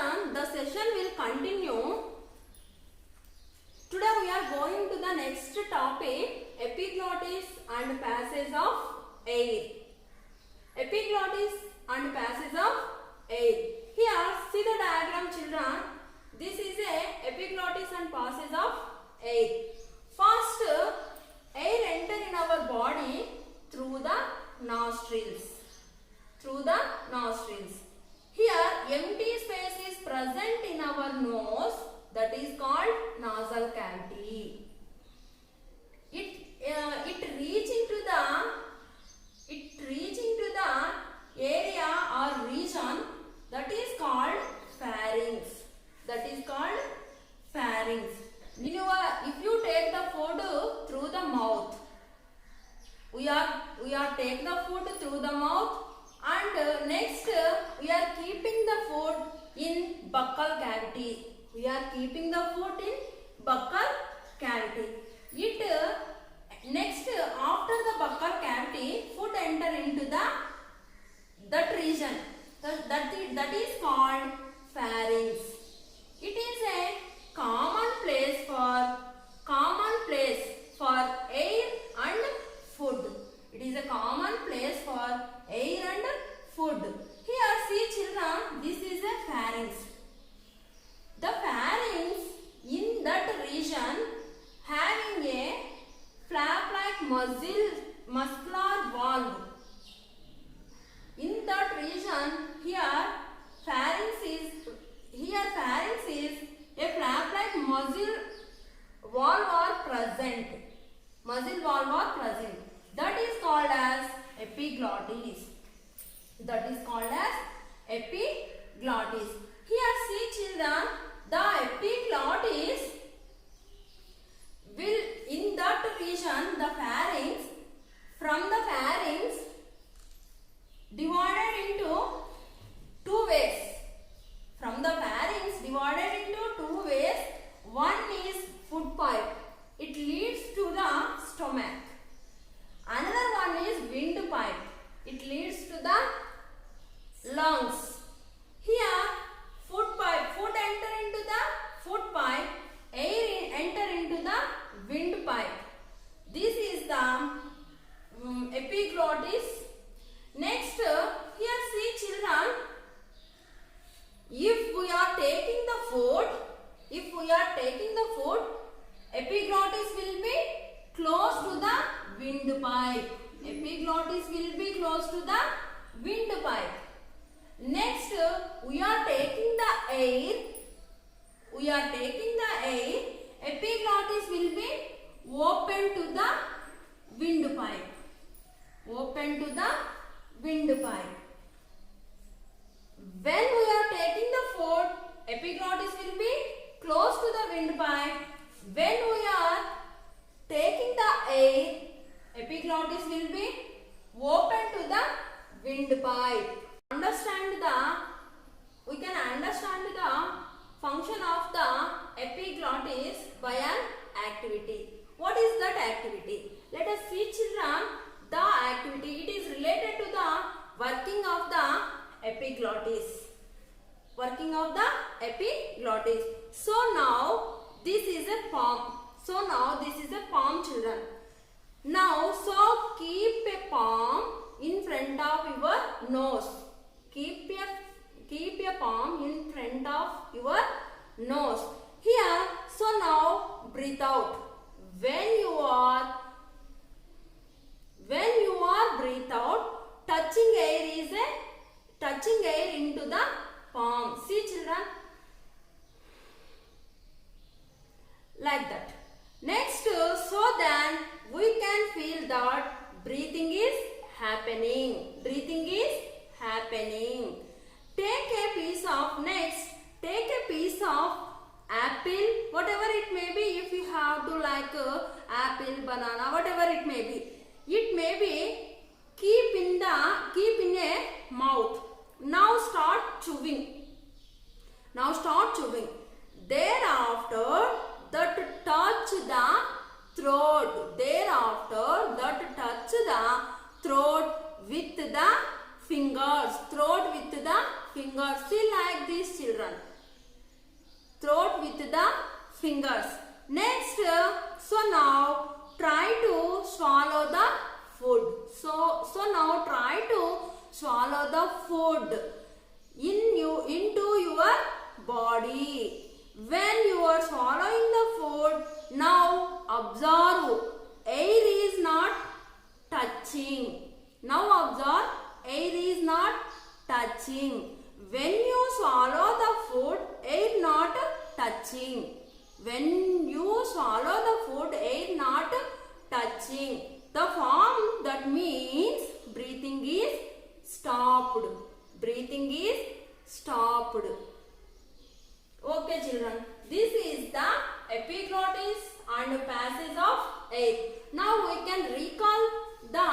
children, the session will continue. Today we are going to the next topic, epiglottis and passage of air. Epiglottis and passage of air. Here, see the diagram, children. This is a epiglottis and passage of air. First, air enter in our body through the nostrils. Through the nostrils. Here, empty space is present in our nose. That is called nasal cavity. It reach into the area or region that is called pharynx. That is called pharynx. If you take the food through the mouth, we are take the food through the mouth, and next we are keeping the food in buccal cavity. We are keeping the food in buccal cavity. Next after the buccal cavity, food enter into that region. That is called pharynx. It is a common place for air and food. It is a common place for air and food. Here, see children, this is a pharynx. The pharynx in that region having a flap-like muscular valve. In that region, here pharynx is a flap-like muscle valve are present. That is called as epiglottis. Here, see children, the epiglottis will, in that region, the pharynx, from the pharynx divided into two ways. From the pharynx divided into two ways. One is food pipe. It leads to the stomach. Another one is windpipe. It leads to the lungs. Here, food enter into the food pipe, air enter into the windpipe. This is the epiglottis. Next, here see children, if we are taking the food, epiglottis will be close to the windpipe. Epiglottis will be close to the windpipe. Next, we are taking the air. Epiglottis will be open to the windpipe. When we are taking the food, epiglottis will be close to the windpipe. When we are taking the air, epiglottis will be open to the windpipe. We can understand the function of the epiglottis by an activity. What is that activity? Let us see children, the activity. It is related to the working of the epiglottis. So now this is a palm. Children. Now, so keep a palm in front of your nose. Keep a palm in front of your nose. Here, so now breathe out. When you are breathe out, touching air into the palm. See children, like that. Next, so then we can feel that breathing is happening. Take a piece of apple, whatever it may be. If you have to like apple, banana, whatever it may be. It may be keep in a mouth. Now start chewing. Thereafter, that touch the throat with the fingers. See, like these children. throat with the fingers. Next, so now try to swallow the food. So now try to swallow the food into your body. When you are swallowing the food, now observe air is not touching. Now observe air is not touching. When you swallow the food, air not touching. When you swallow the food, air not touching. The form that means breathing is stopped. Breathing is stopped. Okay children, this is the epiglottis and passage of air. Now we can recall the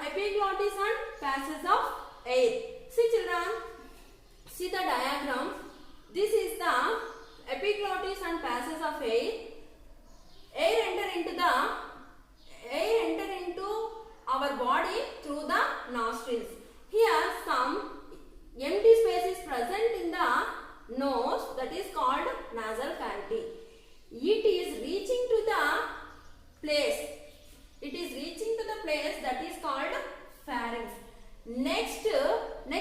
epiglottis and passage of air. See children, see the diagram. This is the epiglottis and passage of air. Air enter into our body through the nostrils. Here some empty space is present in the nose, that is called nasal cavity. It is reaching to the place. It is reaching to the place that is called pharynx. Next to the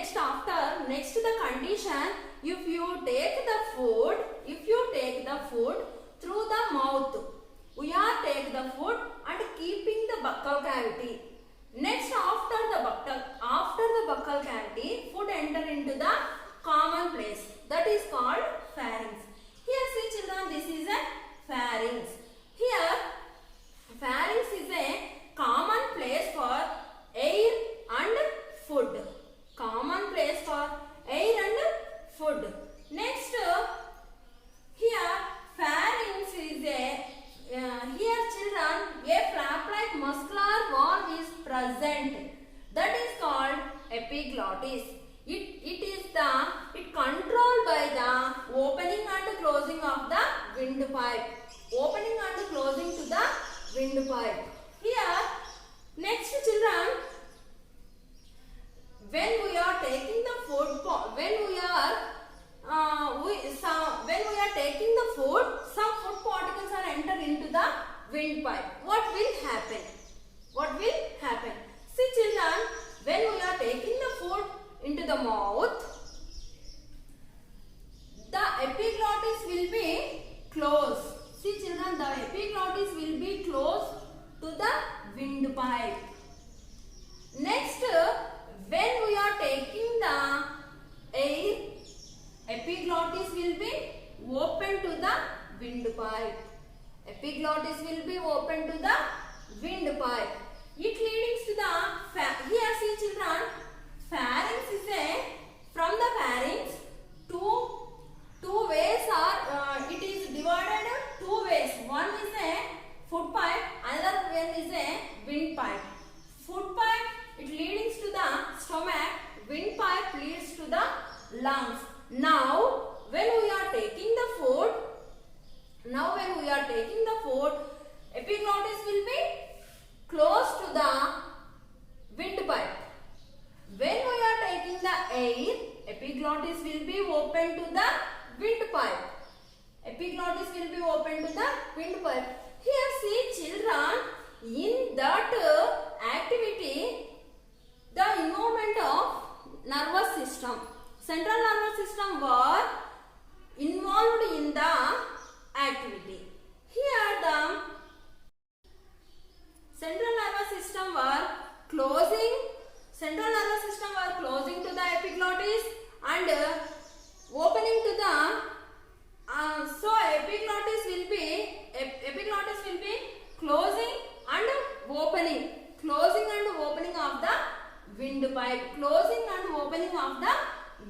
condition, if you take the food through the mouth, we are take the food and keeping the buccal cavity. Next, after the buccal cavity, food enter into the common place, that is called pharynx. Here see children, this is a pharynx. Here pharynx is a common place for air and food. Common place for air and food. Next, here pharynx is a here children, a flap-like muscular valve is present. That is called epiglottis. It controlled by the opening and closing of the windpipe. Opening and closing to the windpipe. Here, next children, when we are taking the food, some food particles are entered into the windpipe. What will happen? See children, when we are taking the food into the mouth, the epiglottis will be closed. See children, the epiglottis will be close to the windpipe. Next, when we are taking the air, epiglottis will be open to the windpipe. Epiglottis will be open to the windpipe. It leads to the, here see children, pharynx is a, from the pharynx, two ways are, it is divided two ways. One is a food pipe, another one is a windpipe. Food pipe, it leads to the stomach, windpipe leads to the lungs. Now, when we are taking the food, epiglottis will be close to the windpipe. When we are taking the air, epiglottis will be open to the windpipe. Epiglottis will be open to the windpipe. Here see children, in that activity, the involvement of nervous system, central nervous system were involved in the activity. Here the central nervous system were closing to the epiglottis and opening to the so epiglottis will be closing and opening of the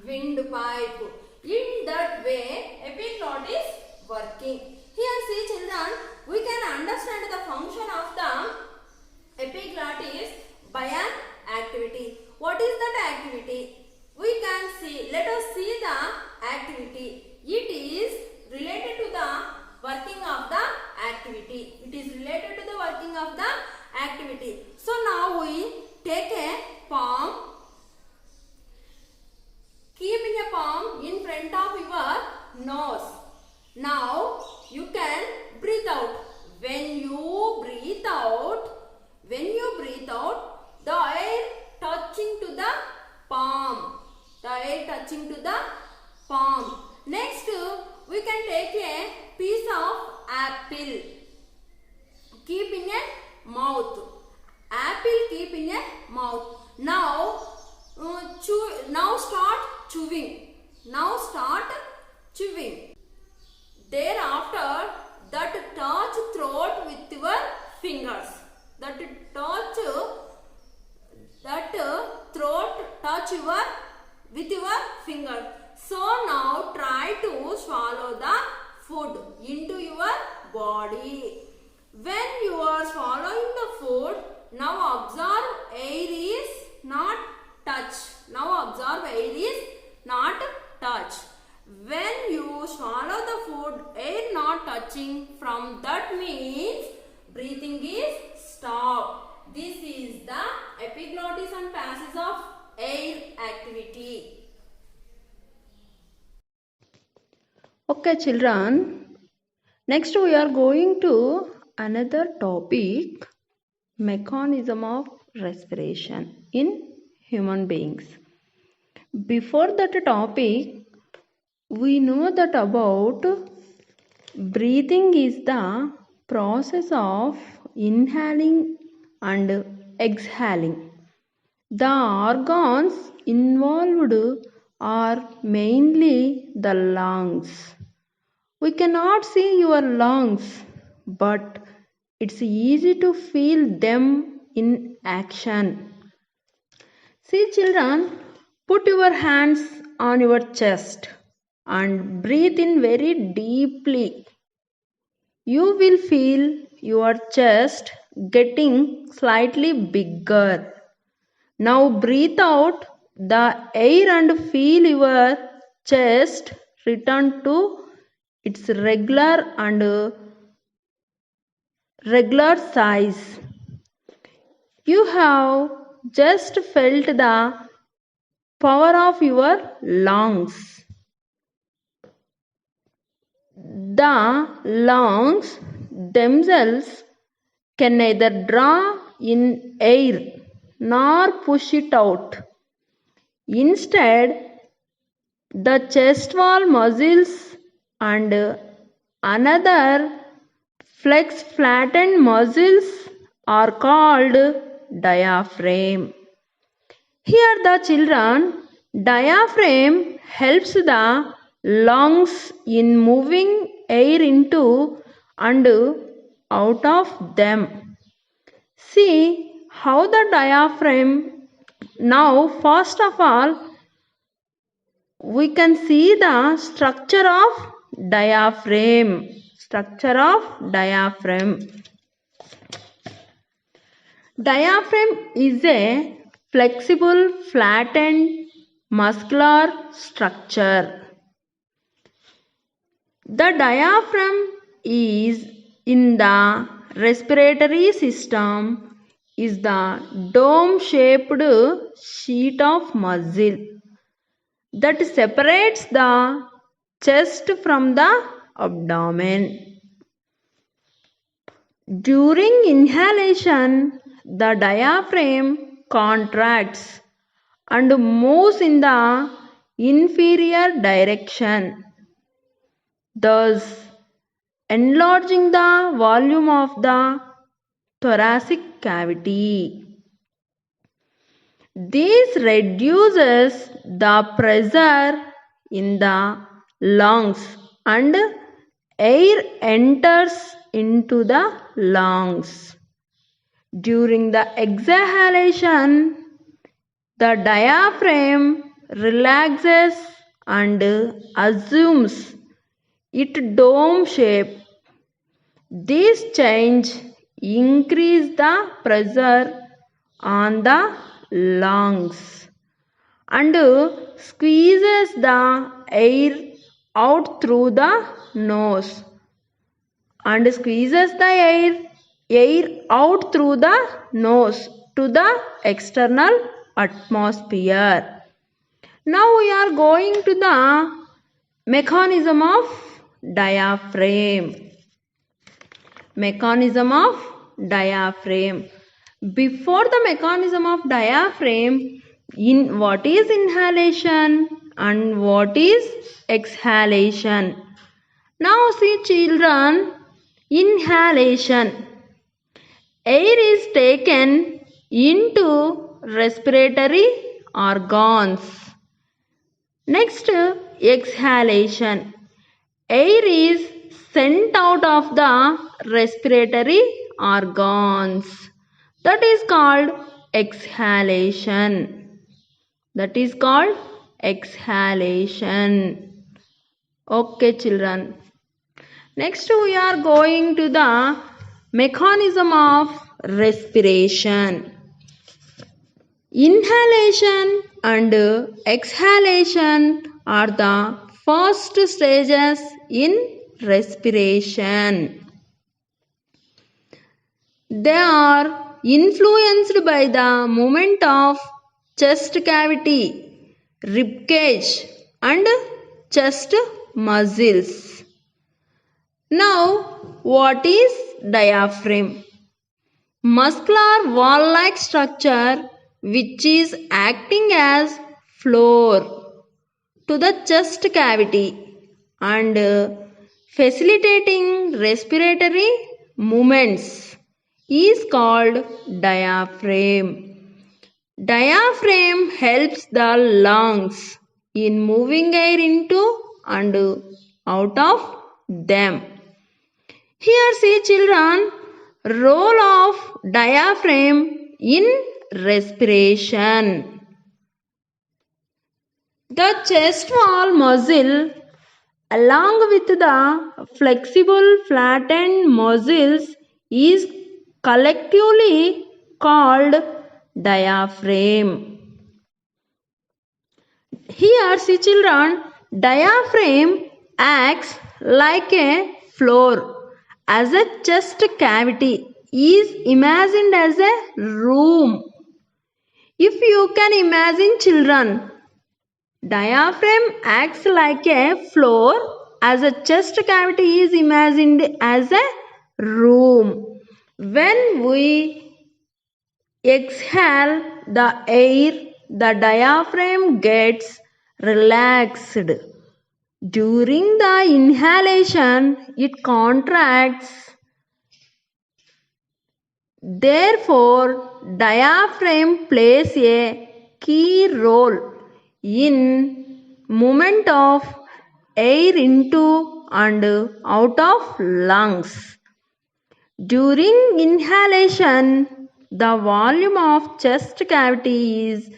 windpipe. In that way, epiglottis working. Here see children, we can understand the function of the epiglottis by an activity. What is that activity? We can see. Let us see the activity. It is related to the working of the activity. So now we take a palm. Keeping a palm in front of your touching to the palm. Next, we can take a piece of apple. Keep in a mouth. Apple keep in a mouth. Now, now start chewing. Now start chewing. Thereafter, that touch throat with your fingers. That throat touch with your finger. So now try to swallow the food into your body. When you are swallowing the food, now observe air is not touch. Now observe air is not touch. When you swallow the food, air not touching, from that means breathing is stopped. This is the epiglottis and passage of air activity. Okay, children. Next we are going to another topic, mechanism of respiration in human beings. Before that topic, we know that about breathing is the process of inhaling and exhaling. The organs involved are mainly the lungs. We cannot see your lungs, but it's easy to feel them in action. See, children, put your hands on your chest and breathe in very deeply. You will feel your chest getting slightly bigger. Now breathe out the air and feel your chest return to its regular size. You have just felt the power of your lungs. The lungs themselves can neither draw in air nor push it out. Instead, the chest wall muscles and another flattened muscles are called diaphragm. Here the children, diaphragm helps the lungs in moving air into and out of them. See how the diaphragm, now first of all we can see the structure of diaphragm. Diaphragm is a flexible, flattened, muscular structure. The diaphragm is in the respiratory system is the dome-shaped sheet of muscle that separates the chest from the abdomen. During inhalation, the diaphragm contracts and moves in the inferior direction, thus enlarging the volume of the thoracic cavity. This reduces the pressure in the lungs and air enters into the lungs. During the exhalation, the diaphragm relaxes and assumes its dome shape. This change increases the pressure on the lungs and squeezes the air out through the nose and squeezes the air out through the nose to the external atmosphere. Now we are going to the mechanism of diaphragm. Before the mechanism of diaphragm, in what is inhalation and what is exhalation? Now see children, inhalation. Air is taken into respiratory organs. Next, exhalation. Air is sent out of the respiratory organs. That is called exhalation. That is called exhalation. Okay, children. Next, we are going to the mechanism of respiration. Inhalation and exhalation are the first stages in respiration. They are influenced by the movement of chest cavity, rib cage, and chest muscles. Now, what is diaphragm? Muscular wall-like structure which is acting as floor to the chest cavity and facilitating respiratory movements is called diaphragm. Diaphragm helps the lungs in moving air into and out of them. Here see children, role of diaphragm in respiration. The chest wall muscle along with the flexible flattened muscles is collectively called diaphragm. Here see children, diaphragm acts like a floor as a chest cavity is imagined as a room. If you can imagine children, diaphragm acts like a floor as a chest cavity is imagined as a room. When we exhale the air, the diaphragm gets relaxed. During the inhalation, it contracts. Therefore, diaphragm plays a key role in movement of air into and out of lungs. During inhalation, the volume of chest cavity is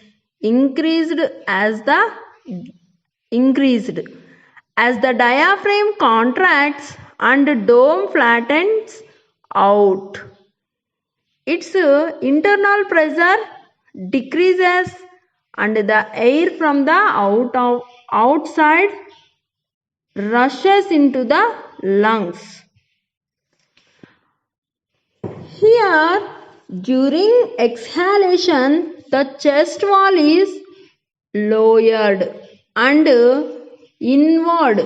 increased as the diaphragm contracts and dome flattens out. Its internal pressure decreases and the air from the outside rushes into the lungs. Here, during exhalation, the chest wall is lowered and inward,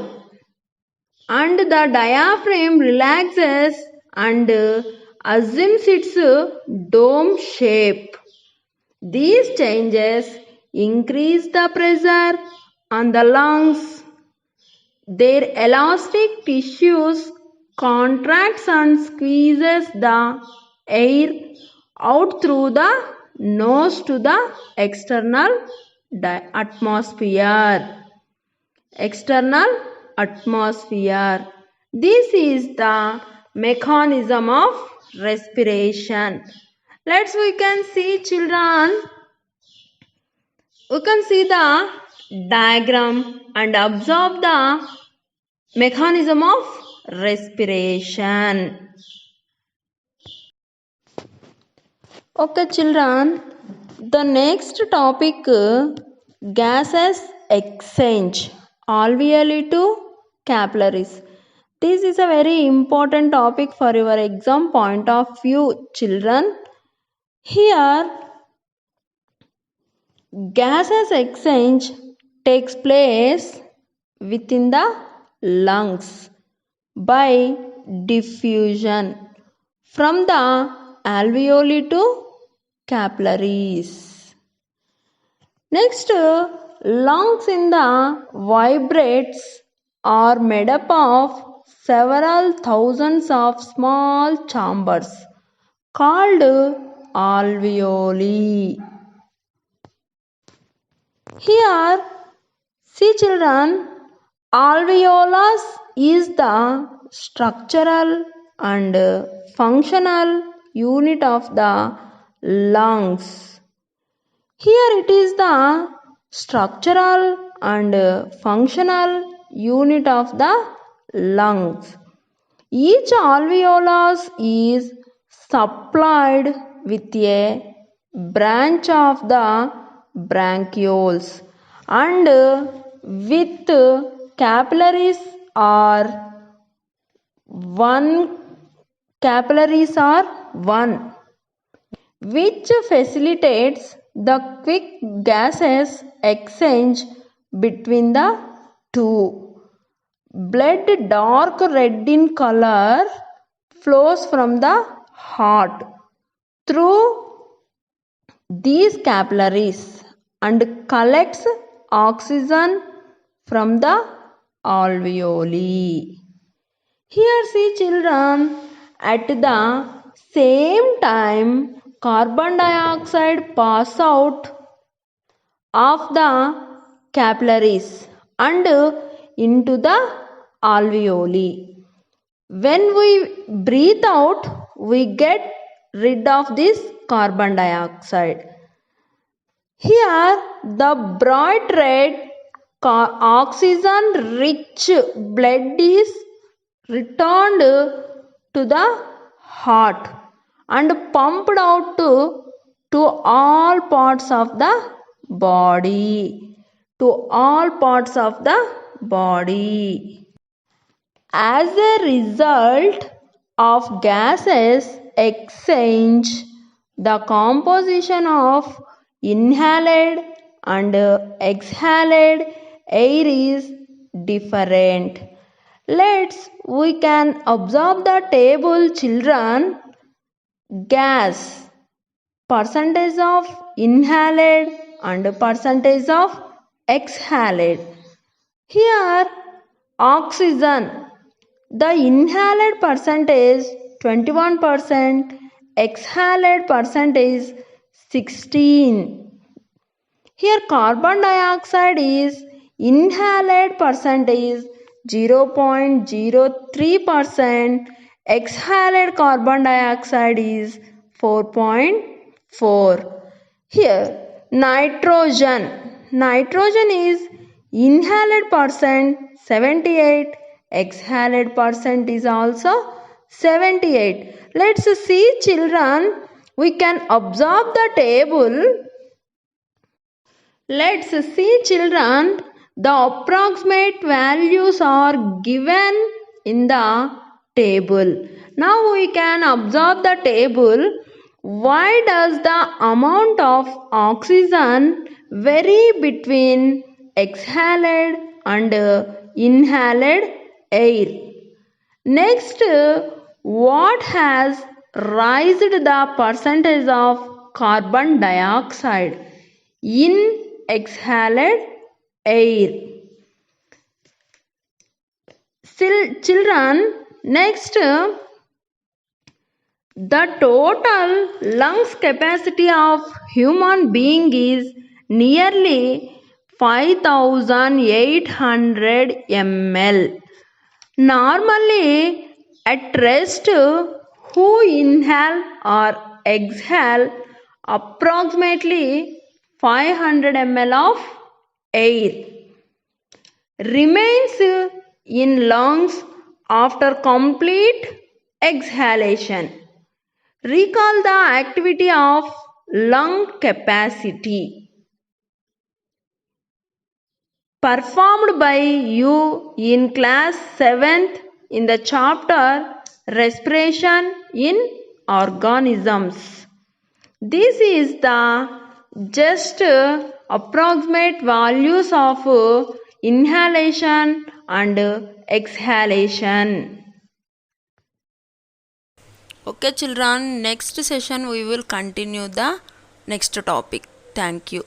and the diaphragm relaxes and assumes its dome shape. These changes increase the pressure on the lungs. Their elastic tissues contracts and squeezes the air out through the nose to the external atmosphere. This is the mechanism of respiration. We can see children. We can see the diagram and observe the mechanism of respiration. Okay children, the next topic, gases exchange alveoli to capillaries. This is a very important topic for your exam point of view children. Here gases exchange takes place within the lungs by diffusion from the alveoli to capillaries. Next, lungs in the vibrates are made up of several thousands of small chambers called alveoli. Here, see children, alveolus is the structural and functional unit of the lungs. Here it is the structural and functional unit of the lungs. Each alveolus is supplied with a branch of the bronchioles and with capillaries or one capillaries are one, which facilitates the quick gases exchange between the two. Blood dark red in color flows from the heart through these capillaries and collects oxygen from the alveoli. Here see children, at the same time carbon dioxide pass out of the capillaries and into the alveoli. When we breathe out, we get rid of this carbon dioxide. Here, the bright red oxygen rich blood is returned to the heart and pumped out to all parts of the body. To all parts of the body. As a result of gases exchange, the composition of inhaled and exhaled air is different. We can observe the table children. Gas, percentage of inhaled and percentage of exhaled. Here oxygen, the inhaled percentage 21%, exhaled percentage 16. Here carbon dioxide is inhaled percentage 0.03%, exhaled carbon dioxide is 4.4. Here nitrogen is inhaled percent 78, exhaled percent is also 78. Let's see children, we can observe the table. Let's see children, the approximate values are given in the table. Now we can observe the table. Why does the amount of oxygen vary between exhaled and inhaled air? Next, what has raised the percentage of carbon dioxide in exhaled air? Children, next, the total lungs capacity of human being is nearly 5800 ml. Normally, at rest, who inhale or exhale approximately 500 ml of air remains in lungs after complete exhalation. Recall the activity of lung capacity performed by you in class 7th in the chapter respiration in organisms. This is the just approximate values of inhalation and exhalation. Okay children, next session we will continue the next topic. Thank you.